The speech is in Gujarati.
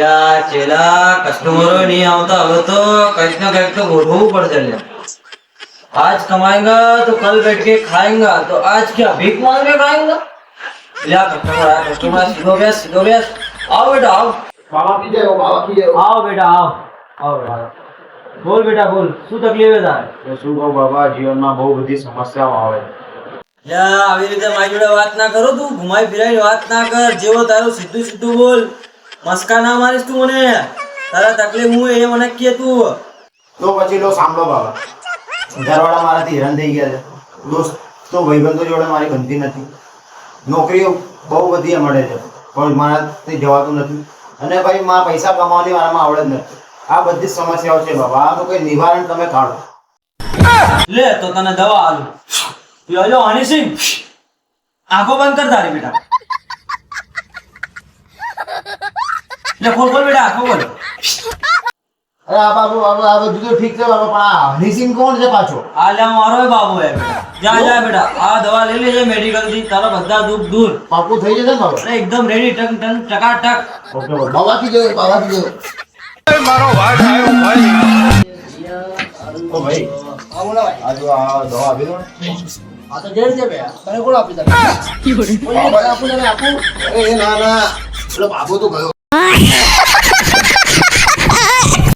યા ચેલા કસ્ટમરો नहीं આવતા હવે તો કંઈક ना કંઈક तो ગોઠવવું પડશે લે आज कमाएगा तो कल बैठ के खाएगा तो आज क्या भीख मांग के खाएगा या कस्टमर सीधो बेस आओ बेटा आओ बाबा की जय हो, बाबा की जय हो। आओ बेटा आओ बेटा बोल बेटा बोल શું તકલીફ છે તારે તો શું કહું બાબા, જીવનમાં બહુ બધી સમસ્યાઓ આવે. યા આવી રીતે મારી જોડે વાત ના કરો તું ઘુમાઈ ફિરાઈ વાત ના કર જેવો તારું સીધું સીધું બોલ મસ્કા ના મારીશ તું મને તારા તકલીફ હું એ મને કે તું તો પછી લો સાંભળો બાબા, ઘરવાળા મારાથી હેરાન થઈ ગયા છે, દોસ્તો ભાઈબંધો જોડે મારી બનતી નથી, નોકરીઓ બહુ બધી મળે છે પણ મારાથી જવાતું નથી, અને ભાઈ મારા પૈસા કમાવાની મારામાં આવડે જ નથી. આ બધી જ સમસ્યાઓ છે બાબા, આનું કોઈ નિવારણ તમે કાઢો. લે તો તને દવા આલું યો હની સિંહ આંખો બંધ કર તારી બેટા લે ખોલ બેટા આંખો ખોલ અરે આ બાબુ આ બધું તો ઠીક છે બાબા, પણ આ હનીસિંહ કોણ છે પાછો? આ લે મારો બાબુ હે બેટા જા બેટા આ દવા લઈ લેજે મેડિકલ થી તારા બધા દુઃખ દૂર પાકું થઈ જશે ને બાબા? અરે એકદમ રેડી ટક ટક ટકાટક ઓકે બાબા કી જય, બાબા કી જય. મારો વાટ આવ્યો ભાઈ. ઓ ભાઈ આ જો આ દવા આપી દો ને. આ તો જેડ છે બે તને કોણ આપી દે બાબા આપું તને આપું? અરે ના ના, પેલો બાબુ તો ગયો.